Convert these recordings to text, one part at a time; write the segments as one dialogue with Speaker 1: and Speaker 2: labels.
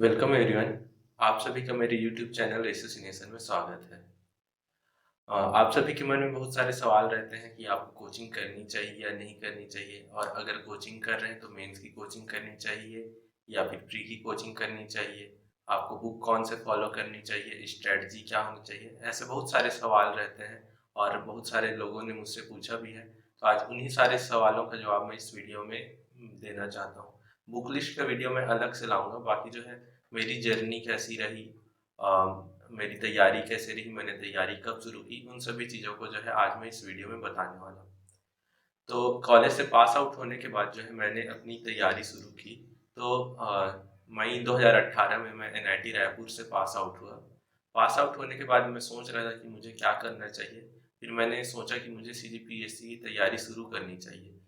Speaker 1: Welcome everyone. आप सभी का मेरे यूट्यूब चैनल एसोसिनेशन में स्वागत है। आप सभी के मन में बहुत सारे सवाल रहते हैं कि आपको कोचिंग करनी चाहिए या नहीं करनी चाहिए, और अगर कोचिंग कर रहे हैं तो मेंस की कोचिंग करनी चाहिए या फिर प्री की कोचिंग करनी चाहिए। आपको बुक कौन से फॉलो करनी चाहिए, स्ट्रेटजी क्या होनी चाहिए, ऐसे बहुत सारे सवाल रहते हैं और बहुत सारे लोगों ने मुझसे पूछा भी है। तो आज उन्हीं सारे सवालों का जवाब मैं इस वीडियो में देना चाहता हूँ। बुक लिस्ट का वीडियो मैं अलग से लाऊंगा। बाकी जो है मेरी जर्नी कैसी रही, मेरी तैयारी कैसे रही, मैंने तैयारी कब शुरू की, उन सभी चीज़ों को जो है आज मैं इस वीडियो में बताने वाला हूँ। तो कॉलेज से पास आउट होने के बाद जो है मैंने अपनी तैयारी शुरू की। तो मई 2018 में मैं एनआईटी रायपुर से पास आउट हुआ। पास आउट होने के बाद मैं सोच रहा था कि मुझे क्या करना चाहिए। फिर मैंने सोचा कि मुझे सीजीपीएससी की तैयारी शुरू करनी चाहिए।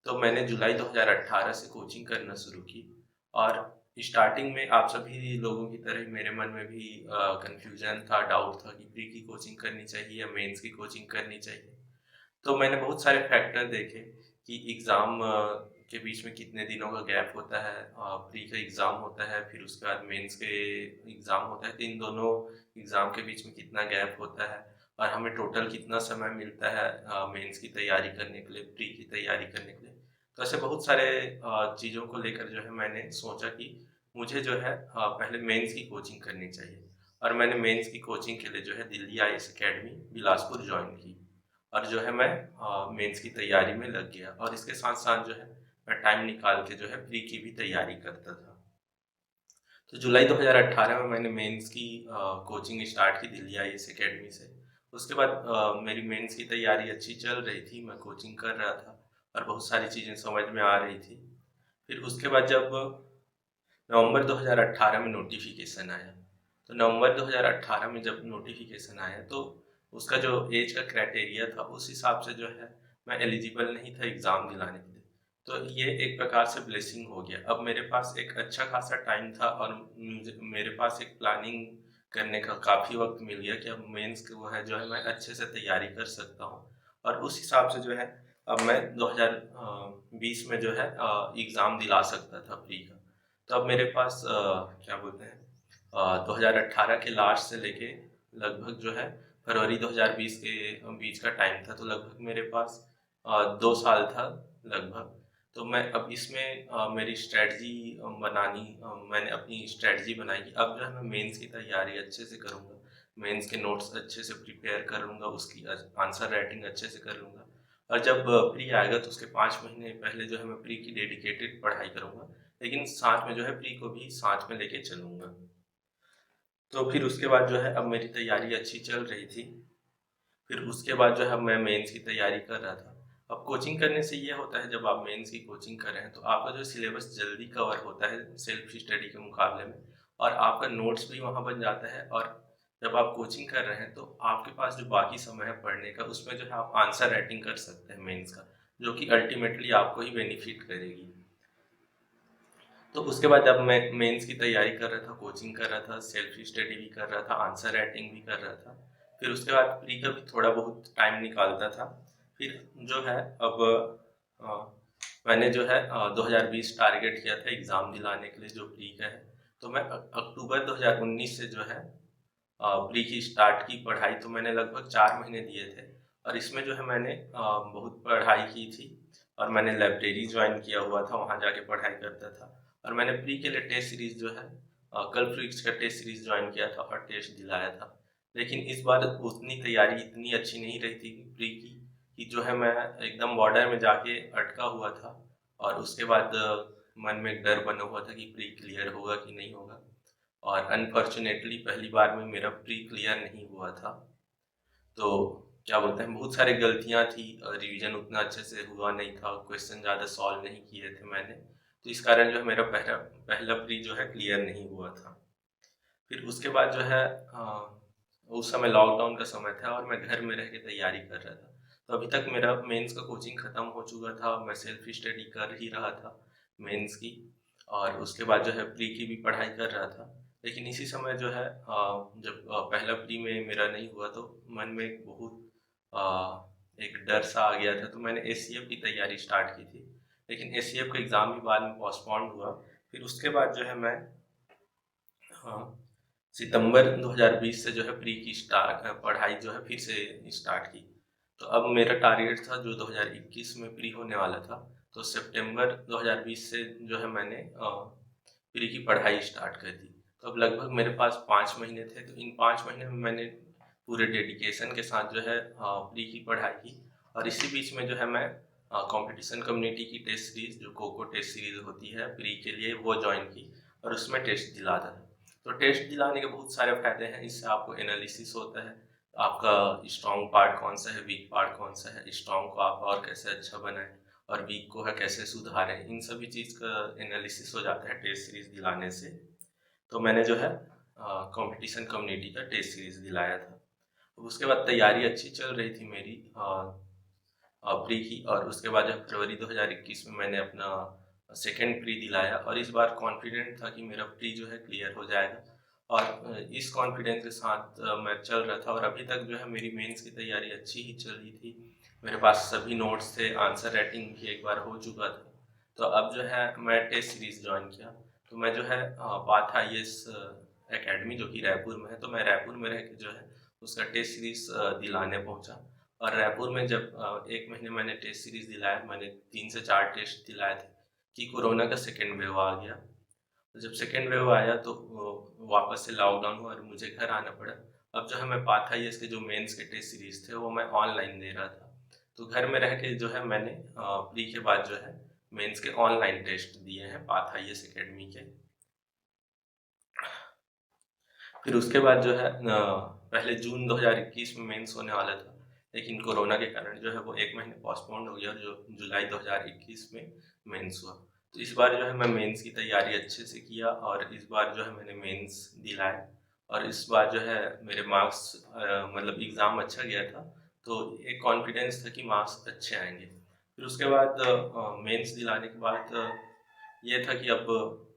Speaker 1: तो मैंने जुलाई 2018 से कोचिंग करना शुरू की। और स्टार्टिंग में आप सभी लोगों की तरह मेरे मन में भी कन्फ्यूजन था, डाउट था कि प्री की कोचिंग करनी चाहिए या मेंस की कोचिंग करनी चाहिए। तो मैंने बहुत सारे फैक्टर देखे कि एग्ज़ाम के बीच में कितने दिनों का गैप होता है। प्री का एग्ज़ाम होता है, फिर उसके बाद मेंस के एग्ज़ाम होता है, तो इन दोनों एग्ज़ाम के बीच में कितना गैप होता है और हमें टोटल कितना समय मिलता है मेंस की तैयारी करने के लिए, प्री की तैयारी करने के लिए। तो ऐसे बहुत सारे चीज़ों को लेकर जो है मैंने सोचा कि मुझे जो है पहले मेंस की कोचिंग करनी चाहिए। और मैंने मेंस की कोचिंग के लिए जो है Delhi IAS academy Bilaspur join की। और जो है मैं मेंस की तैयारी में लग गया, और इसके साथ-साथ जो है मैं टाइम निकाल के जो है प्री की भी तैयारी करता था। तो जुलाई 2018 में मैंने मेंस की कोचिंग स्टार्ट की दिल्ली आईएएस अकेडमी से। उसके बाद मेरी मेंस की तैयारी अच्छी चल रही थी, मैं कोचिंग कर रहा था और बहुत सारी चीज़ें समझ में आ रही थी। फिर उसके बाद जब नवंबर 2018 में नोटिफिकेशन आया, तो नवंबर 2018 में जब नोटिफिकेशन आया तो उसका जो एज का क्राइटेरिया था उस हिसाब से जो है मैं एलिजिबल नहीं था एग्ज़ाम दिलाने के लिए। तो ये एक प्रकार से ब्लेसिंग हो गया। अब मेरे पास एक अच्छा खासा टाइम था और मुझे मेरे पास एक प्लानिंग करने का काफ़ी वक्त मिल गया कि अब मेंस को है जो है मैं अच्छे से तैयारी कर सकता हूँ। और उस हिसाब से जो है अब मैं 2020 में जो है एग्ज़ाम दिला सकता था प्री का। तो अब मेरे पास क्या बोलते हैं 2018 के लास्ट से लेके लगभग जो है फरवरी 2020 के बीच का टाइम था। तो लगभग मेरे पास 2 साल था लगभग। तो मैं अब इसमें मेरी स्ट्रेटजी बनानी, मैंने अपनी स्ट्रेटजी बनाई कि अब जो है मैं मेंस की तैयारी अच्छे से करूँगा। मेंस के नोट्स अच्छे से प्रिपेयर करूँगा, उसकी आंसर राइटिंग अच्छे से कर लूँगा। और जब प्री आएगा तो उसके 5 महीने पहले जो है मैं प्री की डेडिकेटेड पढ़ाई करूँगा। लेकिन साथ में जो है प्री को भी साथ में लेके चलूँगा। तो फिर उसके बाद जो है अब मेरी तैयारी अच्छी चल रही थी। फिर उसके बाद जो है मैं मेंस की तैयारी कर रहा था। अब कोचिंग करने से ये होता है, जब आप मेंस की कोचिंग कर रहे हैं तो आपका जो सिलेबस जल्दी कवर होता है सेल्फ स्टडी के मुकाबले में, और आपका नोट्स भी वहाँ बन जाता है। और जब आप कोचिंग कर रहे हैं तो आपके पास जो बाकी समय है पढ़ने का, उसमें जो है आप आंसर राइटिंग कर सकते हैं मेंस का, जो कि अल्टीमेटली आपको ही बेनिफिट करेगी। तो उसके बाद जब मैं मेंस की तैयारी कर रहा था, कोचिंग कर रहा था, सेल्फ स्टडी भी कर रहा था, आंसर राइटिंग भी कर रहा था। फिर उसके बाद प्री का भी थोड़ा बहुत टाइम निकालता था। फिर जो है अब अ, मैंने जो है 2020 टारगेट किया था एग्ज़ाम दिलाने के लिए जो प्री का है। तो मैं अक्टूबर 2019 से जो है प्री की स्टार्ट की पढ़ाई। तो मैंने लगभग 4 महीने दिए थे और इसमें जो है मैंने बहुत पढ़ाई की थी। और मैंने लाइब्रेरी ज्वाइन किया हुआ था, वहाँ जाके पढ़ाई करता था। और मैंने प्री के लिए टेस्ट सीरीज़ जो है कल का टेस्ट सीरीज़ ज्वाइन किया था और टेस्ट दिलाया था। लेकिन इस बार उतनी तैयारी इतनी अच्छी नहीं रही थी प्री की, कि जो है मैं एकदम बॉर्डर में जाके अटका हुआ था। और उसके बाद मन में एक डर बना हुआ था कि प्री क्लियर होगा कि नहीं होगा। और अनफॉर्चुनेटली पहली बार में मेरा प्री क्लियर नहीं हुआ था। तो क्या बोलते हैं, बहुत सारी गलतियाँ थी, रिवीजन उतना अच्छे से हुआ नहीं था, क्वेश्चन ज़्यादा सॉल्व नहीं किए थे मैंने। तो इस कारण जो है मेरा पहला पहला प्री जो है क्लियर नहीं हुआ था। फिर उसके बाद जो है उस समय लॉकडाउन का समय था और मैं घर में रह के तैयारी कर रहा था। तो अभी तक मेरा मेंस का कोचिंग ख़त्म हो चुका था, मैं सेल्फ स्टडी कर ही रहा था मेंस की। और उसके बाद जो है प्री की भी पढ़ाई कर रहा था। लेकिन इसी समय जो है जब पहला प्री में मेरा नहीं हुआ तो मन में एक बहुत एक डर सा आ गया था। तो मैंने एसीएफ की तैयारी स्टार्ट की थी, लेकिन एसीएफ का एग्ज़ाम भी बाद में पोस्टपोन्ड हुआ। फिर उसके बाद जो है मैं हाँ, सितंबर 2020 से जो है प्री की पढ़ाई जो है फिर से स्टार्ट की। तो अब मेरा टारगेट था जो 2021 में प्री होने वाला था, तो सितंबर 2020 से जो है मैंने प्री की पढ़ाई स्टार्ट कर दी। तो अब लगभग मेरे पास 5 महीने थे, तो इन 5 महीने में मैंने पूरे डेडिकेशन के साथ जो है प्री की पढ़ाई की। और इसी बीच में जो है मैं कंपटीशन कम्युनिटी की टेस्ट सीरीज़ जो कोको टेस्ट सीरीज़ होती है प्री के लिए, वो जॉइन की और उसमें टेस्ट दिलाता था। तो टेस्ट दिलाने के बहुत सारे फ़ायदे हैं, इससे आपको एनालिसिस होता है, आपका स्ट्रॉन्ग पार्ट कौन सा है, वीक पार्ट कौन सा है, स्ट्रॉन्ग को आप और कैसे अच्छा बनाएँ और वीक को है कैसे सुधारें, इन सभी चीज़ का एनालिसिस हो जाता है टेस्ट सीरीज़ दिलाने से। तो मैंने जो है कंपटीशन कम्युनिटी का टेस्ट सीरीज़ दिलाया था। उसके बाद तैयारी अच्छी चल रही थी मेरी प्री की, और उसके बाद जब फरवरी 2021 में मैंने अपना सेकंड प्री दिलाया और इस बार कॉन्फिडेंट था कि मेरा प्री जो है क्लियर हो जाएगा। और इस कॉन्फिडेंस के साथ मैं चल रहा था और अभी तक जो है मेरी मेंस की तैयारी अच्छी ही चल रही थी। मेरे पास सभी नोट्स थे, आंसर राइटिंग भी एक बार हो चुका था। तो अब जो है मैं टेस्ट सीरीज़ जॉइन किया। तो मैं जो है पाथ आईएएस एकेडमी जो कि रायपुर में है, तो मैं रायपुर में रह के जो है उसका टेस्ट सीरीज़ दिलाने पहुँचा। और रायपुर में जब 1 महीने मैंने टेस्ट सीरीज़ दिलाया, मैंने 3 से 4 टेस्ट दिलाए थे कि कोरोना का सेकंड वेव आ गया। तो जब सेकंड वेव आया तो वापस से लॉकडाउन हुआ और मुझे घर आना पड़ा। अब जो है मैं पाथा ये इसके जो मेंस के टेस्ट सीरीज़ थे वो मैं ऑनलाइन दे रहा था। तो घर में रह के जो है मैंने प्री के बाद जो है मेंस के ऑनलाइन टेस्ट दिए हैं पाथ आईएएस एकेडमी के। फिर उसके बाद जो है पहले जून 2021 में मेंस होने वाला था, लेकिन कोरोना के कारण जो है वो 1 महीने पोस्टपोन्ड हो गया और जो जुलाई 2021 में मेंस हुआ। तो इस बार जो है मैं मेंस की तैयारी अच्छे से किया और इस बार जो है मैंने मेंस दिलाए और इस बार जो है मेरे मार्क्स मतलब एग्ज़ाम अच्छा गया था, तो एक कॉन्फिडेंस था कि मार्क्स अच्छे आएँगे। फिर उसके बाद मेंस दिलाने के बाद ये था कि अब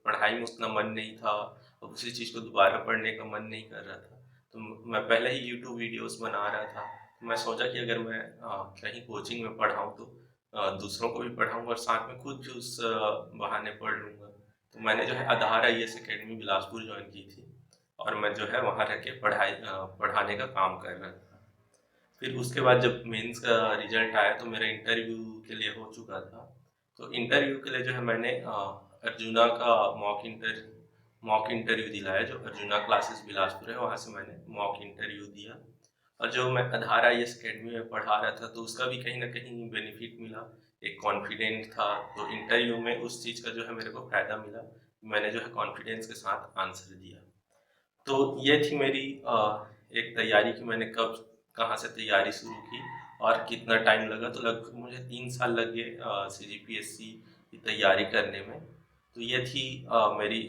Speaker 1: पढ़ाई में उतना मन नहीं था, अब उसी चीज़ को दोबारा पढ़ने का मन नहीं कर रहा था। तो मैं पहले ही यूट्यूब वीडियोज़ बना रहा था। तो मैं सोचा कि अगर मैं कहीं कोचिंग में पढ़ाऊँ तो दूसरों को भी पढ़ाऊँ और साथ में खुद भी उस बहाने पढ़ लूँगा। तो मैंने जो है आधार आईएएस एकेडमी बिलासपुर जॉइन की थी और मैं जो है वहाँ रह के पढ़ाने का काम कर रहा था। फिर उसके बाद जब मेंस का रिजल्ट आया तो मेरा इंटरव्यू के लिए हो चुका था। तो इंटरव्यू के लिए जो है मैंने अर्जुना का मॉक इंटरव्यू दिलाया, जो अर्जुना क्लासेस बिलासपुर है वहाँ से मैंने मॉक इंटरव्यू दिया। और जो मैं आधार आईएएस अकेडमी में पढ़ा रहा था तो उसका भी कहीं न कहीं बेनिफिट मिला, एक कॉन्फिडेंट था, तो इंटरव्यू में उस चीज़ का जो है मेरे को फ़ायदा मिला। मैंने जो है कॉन्फिडेंस के साथ आंसर दिया। तो ये थी मेरी एक तैयारी कि मैंने कब कहाँ से तैयारी शुरू की और कितना टाइम लगा। तो लगभग मुझे 3 साल लग गए सीजीपीएससी की तैयारी करने में। तो ये थी मेरी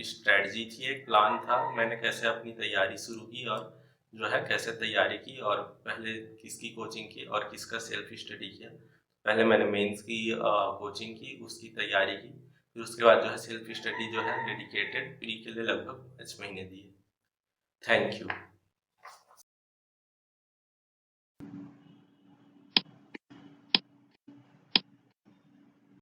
Speaker 1: स्ट्रैटेजी थी, एक प्लान था, मैंने कैसे अपनी तैयारी शुरू की और जो है कैसे तैयारी की और पहले किसकी कोचिंग की और किसका सेल्फ स्टडी किया। पहले मैंने मेंस की कोचिंग की, उसकी तैयारी की, फिर उसके बाद जो है सेल्फ स्टडी जो है डेडिकेटेड प्री के लिए लगभग 5 महीने दिए। Thank you.